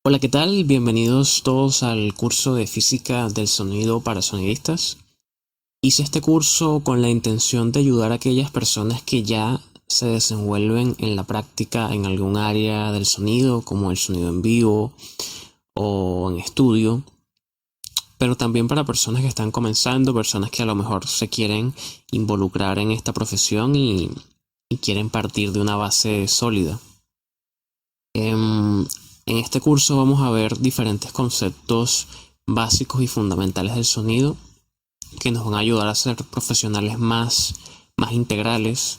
Hola, ¿qué tal? Bienvenidos todos al curso de Física del Sonido para sonidistas. Hice este curso con la intención de ayudar a aquellas personas que ya se desenvuelven en la práctica en algún área del sonido, como el sonido en vivo o en estudio, pero también para personas que están comenzando, personas que a lo mejor se quieren involucrar en esta profesión y quieren partir de una base sólida. En este curso vamos a ver diferentes conceptos básicos y fundamentales del sonido que nos van a ayudar a ser profesionales más integrales,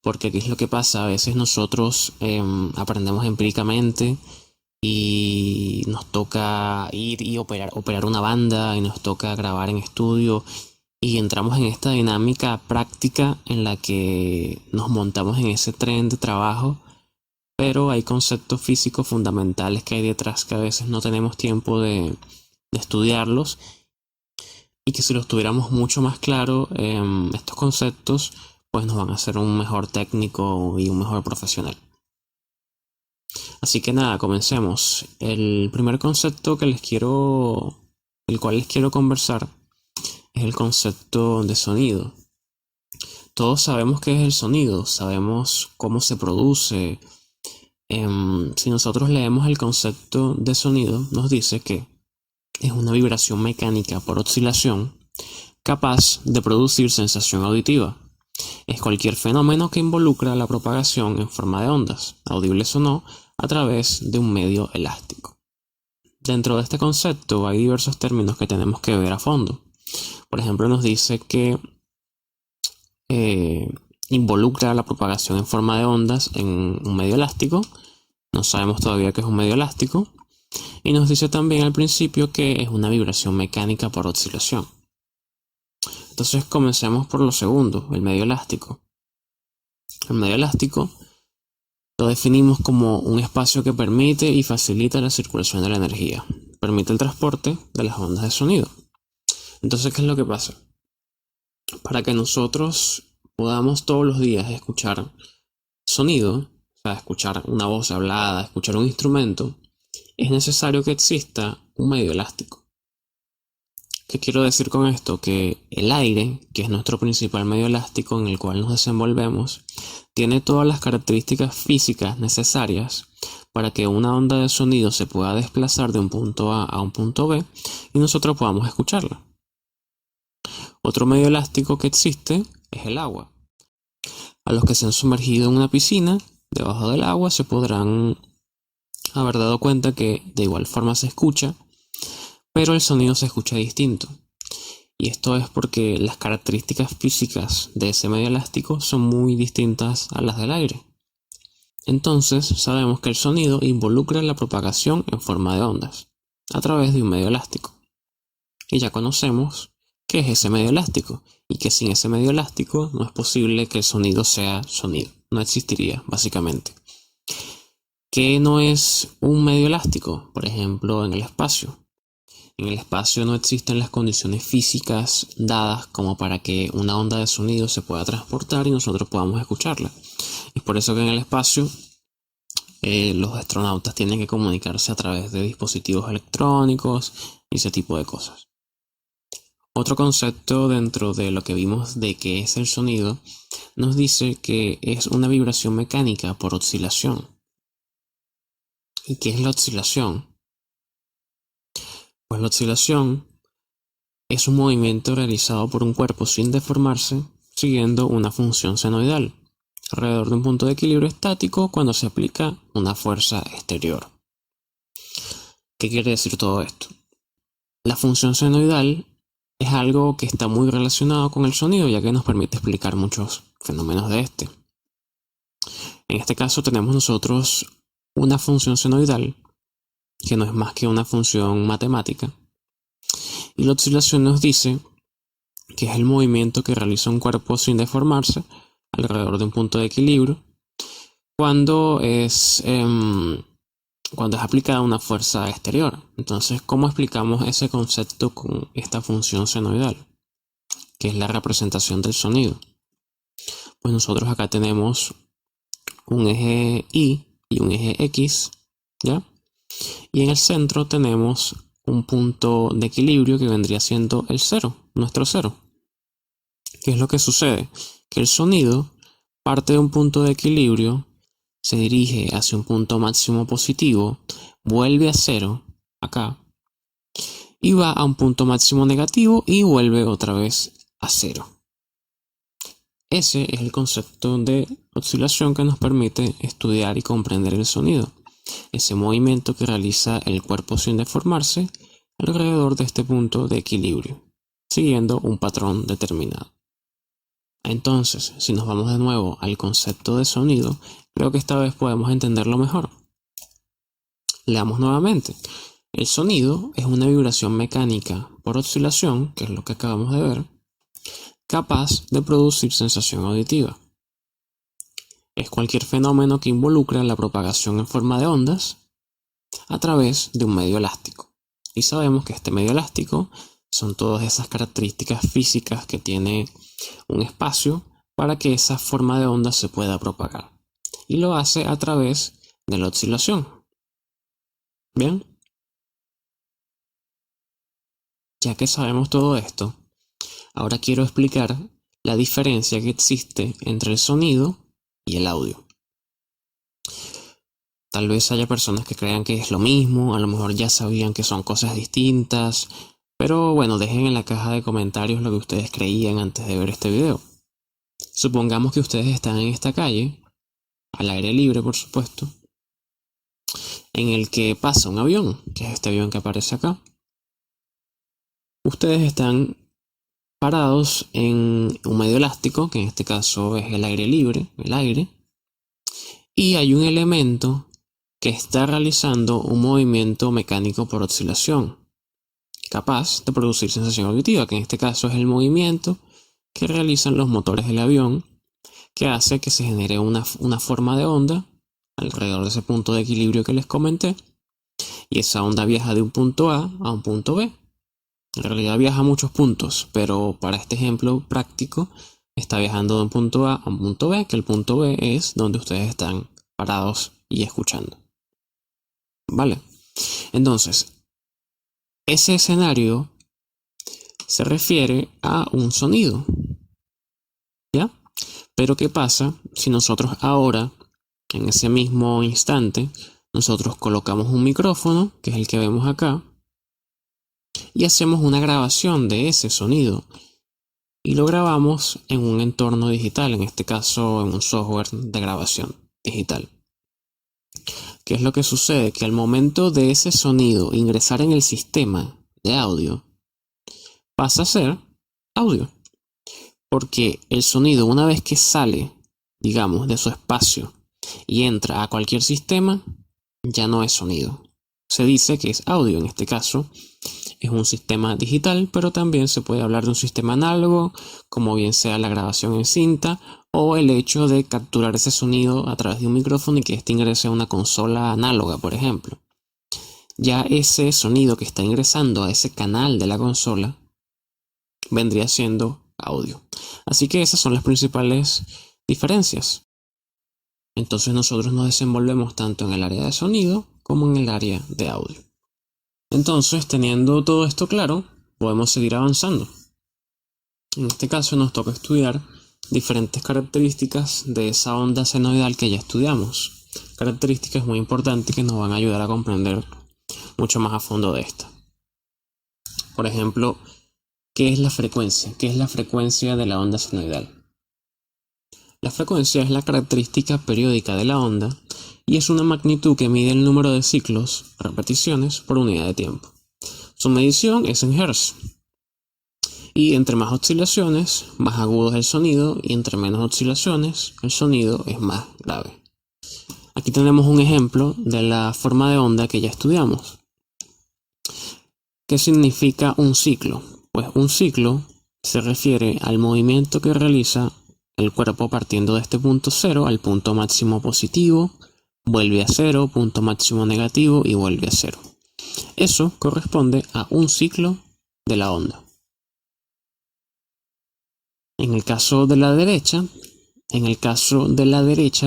porque aquí es lo que pasa, a veces nosotros aprendemos empíricamente y nos toca ir y operar una banda y nos toca grabar en estudio y entramos en esta dinámica práctica en la que nos montamos en ese tren de trabajo, pero hay conceptos físicos fundamentales que hay detrás que a veces no tenemos tiempo de estudiarlos y que si los tuviéramos mucho más claro, estos conceptos pues nos van a hacer un mejor técnico y un mejor profesional. Así que nada, comencemos. El primer concepto el cual les quiero conversar es el concepto de sonido. Todos sabemos qué es el sonido, sabemos cómo se produce. Si nosotros leemos el concepto de sonido, nos dice que es una vibración mecánica por oscilación capaz de producir sensación auditiva. Es cualquier fenómeno que involucra la propagación en forma de ondas, audibles o no, a través de un medio elástico. Dentro de este concepto hay diversos términos que tenemos que ver a fondo. Por ejemplo, nos dice que involucra la propagación en forma de ondas en un medio elástico. No sabemos todavía qué es un medio elástico. Y nos dice también al principio que es una vibración mecánica por oscilación. Entonces comencemos por lo segundo, el medio elástico. El medio elástico lo definimos como un espacio que permite y facilita la circulación de la energía. Permite el transporte de las ondas de sonido. Entonces, ¿qué es lo que pasa? Para que nosotros podamos todos los días escuchar sonido, o sea, escuchar una voz hablada, escuchar un instrumento, es necesario que exista un medio elástico. ¿Qué quiero decir con esto? Que el aire, que es nuestro principal medio elástico en el cual nos desenvolvemos, tiene todas las características físicas necesarias para que una onda de sonido se pueda desplazar de un punto A a un punto B y nosotros podamos escucharla. Otro medio elástico que existe es el agua. A los que se han sumergido en una piscina, debajo del agua, se podrán haber dado cuenta que de igual forma se escucha, pero el sonido se escucha distinto. Y esto es porque las características físicas de ese medio elástico son muy distintas a las del aire. Entonces sabemos que el sonido involucra la propagación en forma de ondas, a través de un medio elástico. Y ya conocemos qué es ese medio elástico, y que sin ese medio elástico no es posible que el sonido sea sonido. No existiría, básicamente. ¿Qué no es un medio elástico? Por ejemplo, en el espacio. En el espacio no existen las condiciones físicas dadas como para que una onda de sonido se pueda transportar y nosotros podamos escucharla. Es por eso que en el espacio los astronautas tienen que comunicarse a través de dispositivos electrónicos y ese tipo de cosas. Otro concepto dentro de lo que vimos de qué es el sonido nos dice que es una vibración mecánica por oscilación. ¿Y qué es la oscilación? Pues la oscilación es un movimiento realizado por un cuerpo sin deformarse, siguiendo una función senoidal, alrededor de un punto de equilibrio estático cuando se aplica una fuerza exterior. ¿Qué quiere decir todo esto? La función senoidal es algo que está muy relacionado con el sonido, ya que nos permite explicar muchos fenómenos de este. En este caso tenemos nosotros una función senoidal, que no es más que una función matemática, y la oscilación nos dice que es el movimiento que realiza un cuerpo sin deformarse alrededor de un punto de equilibrio cuando es aplicada una fuerza exterior. Entonces, ¿cómo explicamos ese concepto con esta función senoidal, que es la representación del sonido? Pues nosotros acá tenemos un eje Y y un eje X, ¿ya? Y en el centro tenemos un punto de equilibrio que vendría siendo el cero, nuestro cero. ¿Qué es lo que sucede? Que el sonido parte de un punto de equilibrio, se dirige hacia un punto máximo positivo, vuelve a cero, acá, y va a un punto máximo negativo y vuelve otra vez a cero. Ese es el concepto de oscilación que nos permite estudiar y comprender el sonido. Ese movimiento que realiza el cuerpo sin deformarse alrededor de este punto de equilibrio, siguiendo un patrón determinado. Entonces, si nos vamos de nuevo al concepto de sonido, creo que esta vez podemos entenderlo mejor. Leamos nuevamente. El sonido es una vibración mecánica por oscilación, que es lo que acabamos de ver, capaz de producir sensación auditiva. Es cualquier fenómeno que involucra la propagación en forma de ondas a través de un medio elástico. Y sabemos que este medio elástico son todas esas características físicas que tiene un espacio para que esa forma de onda se pueda propagar. Y lo hace a través de la oscilación. Bien. Ya que sabemos todo esto, ahora quiero explicar la diferencia que existe entre el sonido y el audio. Tal vez haya personas que crean que es lo mismo, a lo mejor ya sabían que son cosas distintas, pero bueno, dejen en la caja de comentarios lo que ustedes creían antes de ver este video. Supongamos que ustedes están en esta calle, al aire libre por supuesto, en el que pasa un avión, que es este avión que aparece acá. Ustedes están parados en un medio elástico, que en este caso es el aire libre, el aire, y hay un elemento que está realizando un movimiento mecánico por oscilación, capaz de producir sensación auditiva, que en este caso es el movimiento que realizan los motores del avión, que hace que se genere una forma de onda alrededor de ese punto de equilibrio que les comenté, y esa onda viaja de un punto A un punto B. En realidad viaja a muchos puntos, pero para este ejemplo práctico está viajando de un punto A un punto B, que el punto B es donde ustedes están parados y escuchando. ¿Vale? Entonces, ese escenario se refiere a un sonido. ¿Ya? Pero ¿qué pasa si nosotros ahora, en ese mismo instante, nosotros colocamos un micrófono, que es el que vemos acá, y hacemos una grabación de ese sonido y lo grabamos en un entorno digital, en este caso en un software de grabación digital? ¿Qué es lo que sucede? Que al momento de ese sonido ingresar en el sistema de audio, pasa a ser audio. Porque el sonido, una vez que sale, digamos, de su espacio y entra a cualquier sistema, ya no es sonido. Se dice que es audio. En este caso es un sistema digital, pero también se puede hablar de un sistema análogo, como bien sea la grabación en cinta o el hecho de capturar ese sonido a través de un micrófono y que este ingrese a una consola análoga, por ejemplo. Ya ese sonido que está ingresando a ese canal de la consola vendría siendo audio. Así que esas son las principales diferencias. Entonces nosotros nos desenvolvemos tanto en el área de sonido como en el área de audio. Entonces, teniendo todo esto claro, podemos seguir avanzando. En este caso nos toca estudiar diferentes características de esa onda senoidal que ya estudiamos. Características muy importantes que nos van a ayudar a comprender mucho más a fondo de esta. Por ejemplo, ¿qué es la frecuencia? ¿Qué es la frecuencia de la onda senoidal? La frecuencia es la característica periódica de la onda y es una magnitud que mide el número de ciclos, repeticiones, por unidad de tiempo. Su medición es en Hz. Y entre más oscilaciones, más agudo es el sonido, y entre menos oscilaciones, el sonido es más grave. Aquí tenemos un ejemplo de la forma de onda que ya estudiamos. ¿Qué significa un ciclo? Pues un ciclo se refiere al movimiento que realiza el cuerpo partiendo de este punto cero al punto máximo positivo, vuelve a cero, punto máximo negativo y vuelve a cero. Eso corresponde a un ciclo de la onda. En el caso de la derecha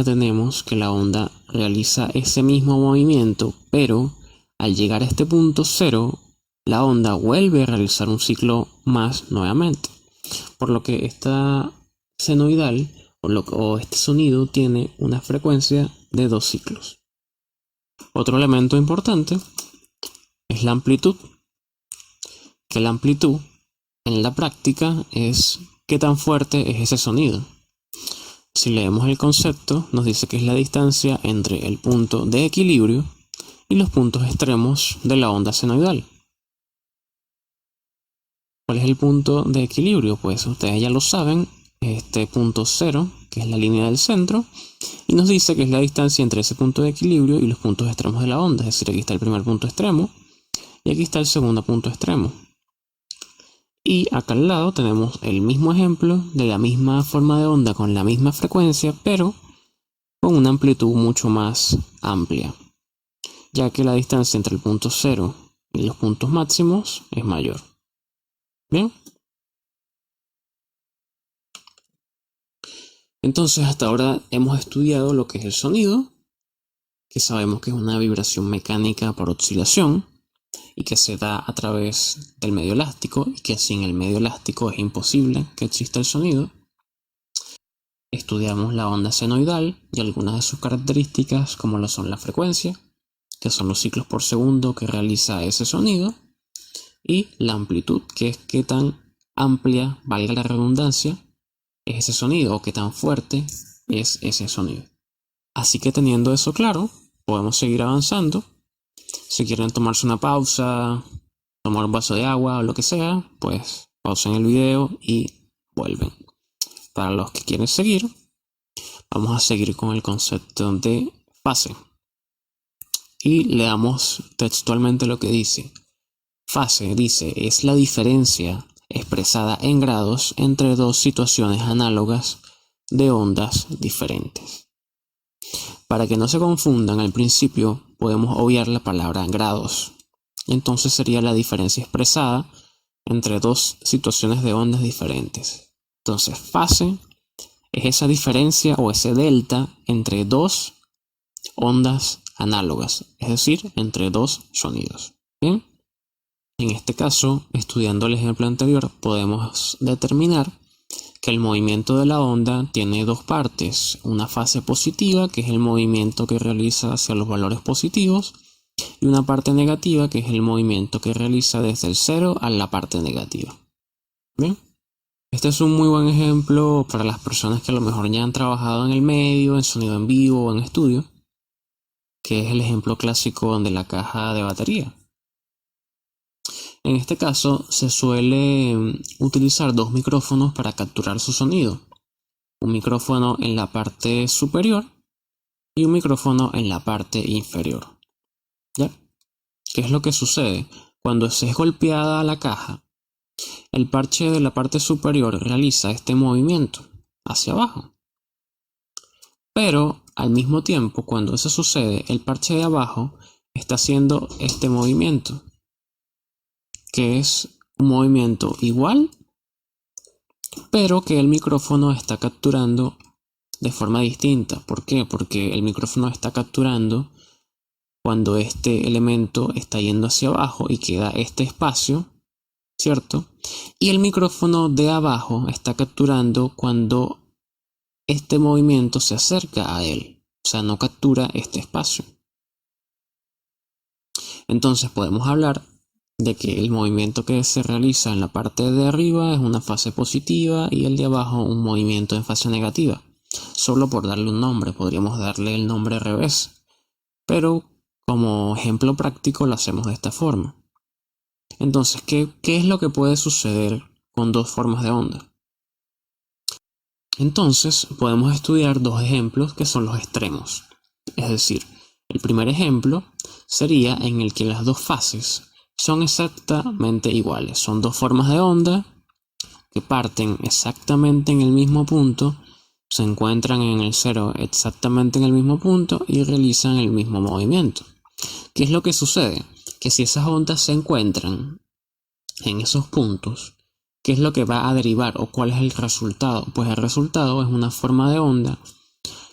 tenemos que la onda realiza ese mismo movimiento, pero Al llegar a este punto cero, la onda vuelve a realizar un ciclo más nuevamente, por lo que esta senoidal o este sonido tiene una frecuencia de 2 ciclos. Otro elemento importante es la amplitud, que la amplitud en la práctica es qué tan fuerte es ese sonido. Si leemos el concepto, nos dice que es la distancia entre el punto de equilibrio y los puntos extremos de la onda senoidal. ¿Cuál es el punto de equilibrio? Pues ustedes ya lo saben, este punto cero, que es la línea del centro, y nos dice que es la distancia entre ese punto de equilibrio y los puntos extremos de la onda. Es decir, aquí está el primer punto extremo y aquí está el segundo punto extremo. Y acá al lado tenemos el mismo ejemplo de la misma forma de onda con la misma frecuencia, pero con una amplitud mucho más amplia, ya que la distancia entre el punto cero y los puntos máximos es mayor. Bien. Entonces hasta ahora hemos estudiado lo que es el sonido, que sabemos que es una vibración mecánica por oscilación y que se da a través del medio elástico y que sin el medio elástico es imposible que exista el sonido. Estudiamos la onda senoidal y algunas de sus características, como lo son la frecuencia, que son los ciclos por segundo que realiza ese sonido, y la amplitud, que es qué tan amplia, valga la redundancia, es ese sonido o qué tan fuerte es ese sonido. Así que teniendo eso claro, podemos seguir avanzando. Si quieren tomarse una pausa, tomar un vaso de agua o lo que sea, pues pausen el video y vuelven. Para los que quieren seguir, vamos a seguir con el concepto de fase. Y leamos textualmente lo que dice. Fase, dice, es la diferencia expresada en grados entre dos situaciones análogas de ondas diferentes. Para que no se confundan, al principio podemos obviar la palabra grados. Y entonces sería la diferencia expresada entre dos situaciones de ondas diferentes. Entonces, fase es esa diferencia o ese delta entre dos ondas análogas, es decir, entre dos sonidos. Bien. En este caso, estudiando el ejemplo anterior, podemos determinar que el movimiento de la onda tiene dos partes, una fase positiva, que es el movimiento que realiza hacia los valores positivos, y una parte negativa, que es el movimiento que realiza desde el cero a la parte negativa. Bien, este es un muy buen ejemplo para las personas que a lo mejor ya han trabajado en el medio, en sonido en vivo o en estudio, que es el ejemplo clásico de la caja de batería. En este caso se suele utilizar dos micrófonos para capturar su sonido. Un micrófono en la parte superior y un micrófono en la parte inferior. ¿Ya? ¿Qué es lo que sucede? Cuando se es golpeada la caja, el parche de la parte superior realiza este movimiento hacia abajo. Pero al mismo tiempo, cuando eso sucede, el parche de abajo está haciendo este movimiento, que es un movimiento igual, pero que el micrófono está capturando de forma distinta. ¿Por qué? Porque el micrófono está capturando cuando este elemento está yendo hacia abajo y queda este espacio, ¿cierto? Y el micrófono de abajo está capturando cuando este movimiento se acerca a él, o sea, no captura este espacio. Entonces podemos hablar de que el movimiento que se realiza en la parte de arriba es una fase positiva y el de abajo un movimiento en fase negativa. Solo por darle un nombre, podríamos darle el nombre revés, pero como ejemplo práctico lo hacemos de esta forma. Entonces, ¿qué es lo que puede suceder con dos formas de onda? Entonces, podemos estudiar dos ejemplos que son los extremos. Es decir, el primer ejemplo sería en el que las dos fases son exactamente iguales. Son dos formas de onda que parten exactamente en el mismo punto, se encuentran en el cero exactamente en el mismo punto y realizan el mismo movimiento. ¿Qué es lo que sucede? Que si esas ondas se encuentran en esos puntos, ¿qué es lo que va a derivar o cuál es el resultado? Pues el resultado es una forma de onda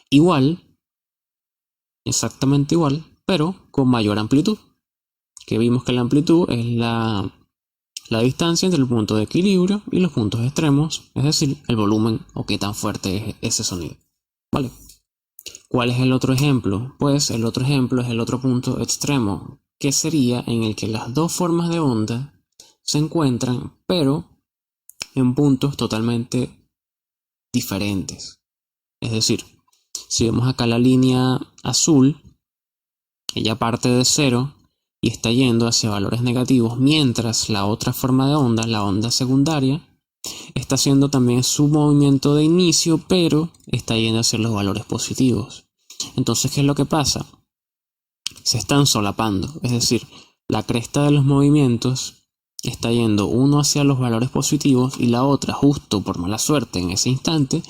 igual, exactamente igual, pero con mayor amplitud. que vimos que la amplitud es la distancia entre el punto de equilibrio y los puntos extremos, es decir, el volumen o qué tan fuerte es ese sonido. ¿Vale? ¿Cuál es el otro ejemplo? Pues el otro ejemplo es el otro punto extremo, que sería en el que las dos formas de onda se encuentran, pero en puntos totalmente diferentes. Es decir, si vemos acá la línea azul, ella parte de cero y está yendo hacia valores negativos, mientras la otra forma de onda, la onda secundaria, está haciendo también su movimiento de inicio, pero está yendo hacia los valores positivos. Entonces, ¿qué es lo que pasa? Se están solapando, es decir, la cresta de los movimientos está yendo uno hacia los valores positivos y la otra, justo por mala suerte en ese instante,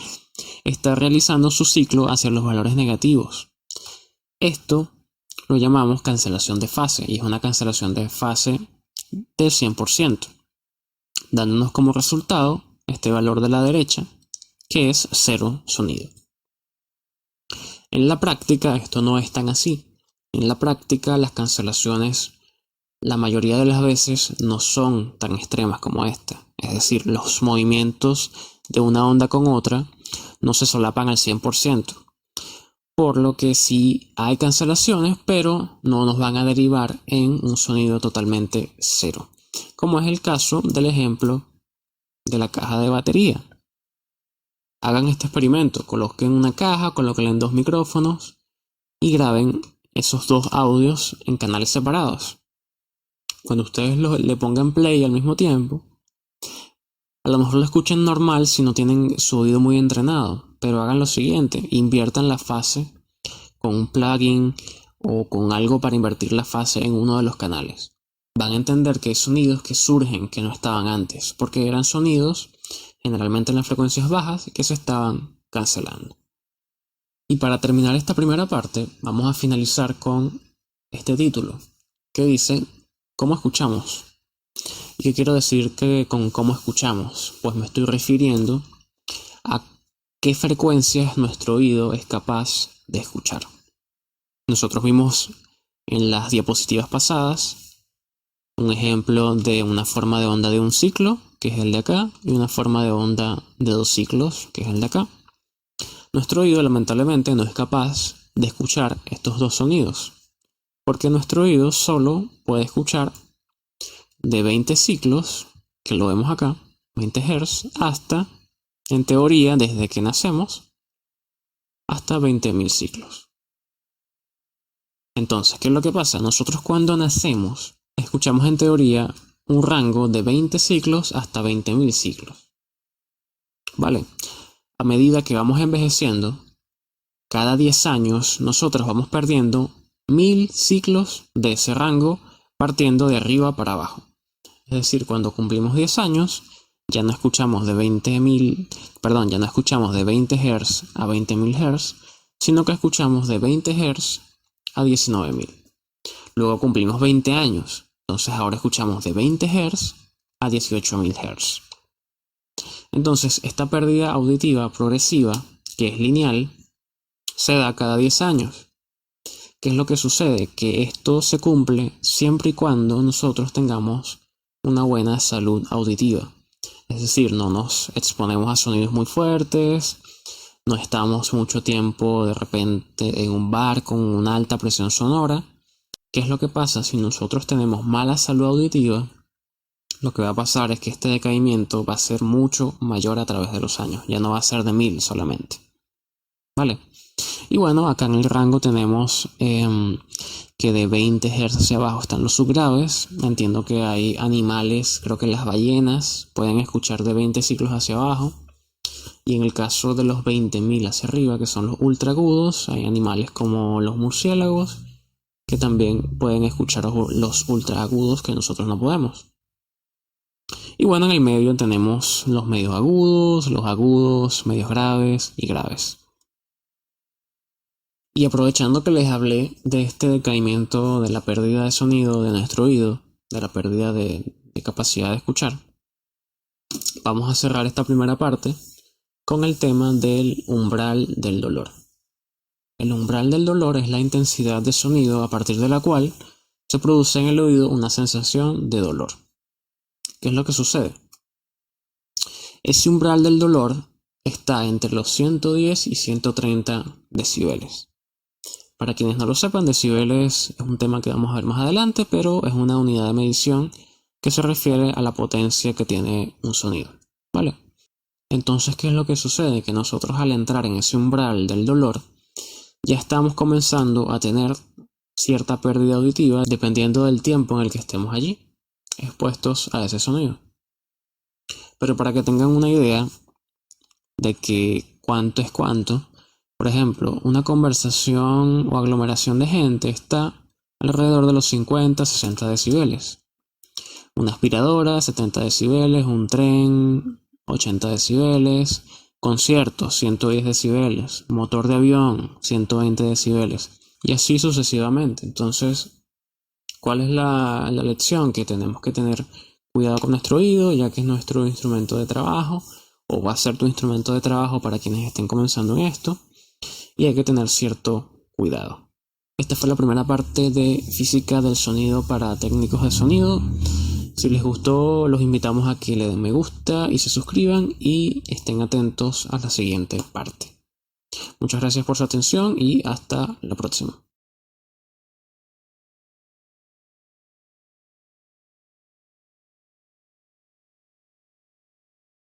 está realizando su ciclo hacia los valores negativos. Esto lo llamamos cancelación de fase y es una cancelación de fase del 100%, dándonos como resultado este valor de la derecha, que es cero sonido. En la práctica esto no es tan así. En la práctica las cancelaciones la mayoría de las veces no son tan extremas como esta. Es decir, los movimientos de una onda con otra no se solapan al 100%. Por lo que sí hay cancelaciones, pero no nos van a derivar en un sonido totalmente cero. Como es el caso del ejemplo de la caja de batería. Hagan este experimento, coloquen una caja, coloquen dos micrófonos y graben esos dos audios en canales separados. Cuando ustedes le pongan play al mismo tiempo, a lo mejor lo escuchen normal si no tienen su oído muy entrenado, pero hagan lo siguiente, inviertan la fase con un plugin o con algo para invertir la fase en uno de los canales. Van a entender que hay sonidos que surgen que no estaban antes, porque eran sonidos generalmente en las frecuencias bajas que se estaban cancelando. Y para terminar esta primera parte, vamos a finalizar con este título, que dice ¿cómo escuchamos? ¿Y qué quiero decir con cómo escuchamos? Pues me estoy refiriendo a qué frecuencias nuestro oído es capaz de escuchar. Nosotros vimos en las diapositivas pasadas un ejemplo de una forma de onda de un ciclo, que es el de acá, y una forma de onda de dos ciclos, que es el de acá. Nuestro oído lamentablemente no es capaz de escuchar estos dos sonidos, porque nuestro oído solo puede escuchar de 20 ciclos, que lo vemos acá, 20 Hz, hasta, en teoría, desde que nacemos, hasta 20.000 ciclos. Entonces, ¿qué es lo que pasa? Nosotros cuando nacemos, escuchamos en teoría un rango de 20 ciclos hasta 20.000 ciclos. ¿Vale? A medida que vamos envejeciendo, cada 10 años nosotros vamos perdiendo 1000 ciclos de ese rango partiendo de arriba para abajo. Es decir, cuando cumplimos 10 años, ya no escuchamos de 20 Hz a 20.000 Hz, sino que escuchamos de 20 Hz a 19.000. Luego cumplimos 20 años, entonces ahora escuchamos de 20 Hz a 18.000 Hz. Entonces, esta pérdida auditiva progresiva, que es lineal, se da cada 10 años. ¿Qué es lo que sucede? Que esto se cumple siempre y cuando nosotros tengamos una buena salud auditiva. Es decir, no nos exponemos a sonidos muy fuertes, no estamos mucho tiempo de repente en un bar con una alta presión sonora. ¿Qué es lo que pasa? Si nosotros tenemos mala salud auditiva, lo que va a pasar es que este decaimiento va a ser mucho mayor a través de los años. Ya no va a ser de 1000 solamente. ¿Vale? Y bueno, acá en el rango tenemos que de 20 Hz hacia abajo están los subgraves. Entiendo que hay animales, creo que las ballenas pueden escuchar de 20 ciclos hacia abajo. Y en el caso de los 20.000 hacia arriba, que son los ultraagudos, hay animales como los murciélagos que también pueden escuchar los ultraagudos que nosotros no podemos. Y bueno, en el medio tenemos los medios agudos, los agudos, medios graves y graves. Y aprovechando que les hablé de este decaimiento de la pérdida de sonido de nuestro oído, de la pérdida de capacidad de escuchar, vamos a cerrar esta primera parte con el tema del umbral del dolor. El umbral del dolor es la intensidad de sonido a partir de la cual se produce en el oído una sensación de dolor. ¿Qué es lo que sucede? Ese umbral del dolor está entre los 110 y 130 decibeles. Para quienes no lo sepan, decibeles es un tema que vamos a ver más adelante, pero es una unidad de medición que se refiere a la potencia que tiene un sonido, ¿vale? Entonces, ¿qué es lo que sucede? Que nosotros al entrar en ese umbral del dolor, ya estamos comenzando a tener cierta pérdida auditiva dependiendo del tiempo en el que estemos allí, expuestos a ese sonido. Pero para que tengan una idea de que cuánto es cuánto, por ejemplo, una conversación o aglomeración de gente está alrededor de los 50-60 decibeles. Una aspiradora, 70 decibeles, un tren, 80 decibeles, conciertos, 110 decibeles, motor de avión, 120 decibeles, y así sucesivamente. Entonces, ¿cuál es la lección? Que tenemos que tener cuidado con nuestro oído, ya que es nuestro instrumento de trabajo, o va a ser tu instrumento de trabajo para quienes estén comenzando en esto, y hay que tener cierto cuidado. Esta fue la primera parte de física del sonido para técnicos de sonido. Si les gustó, los invitamos a que le den me gusta y se suscriban y estén atentos a la siguiente parte. Muchas gracias por su atención y hasta la próxima.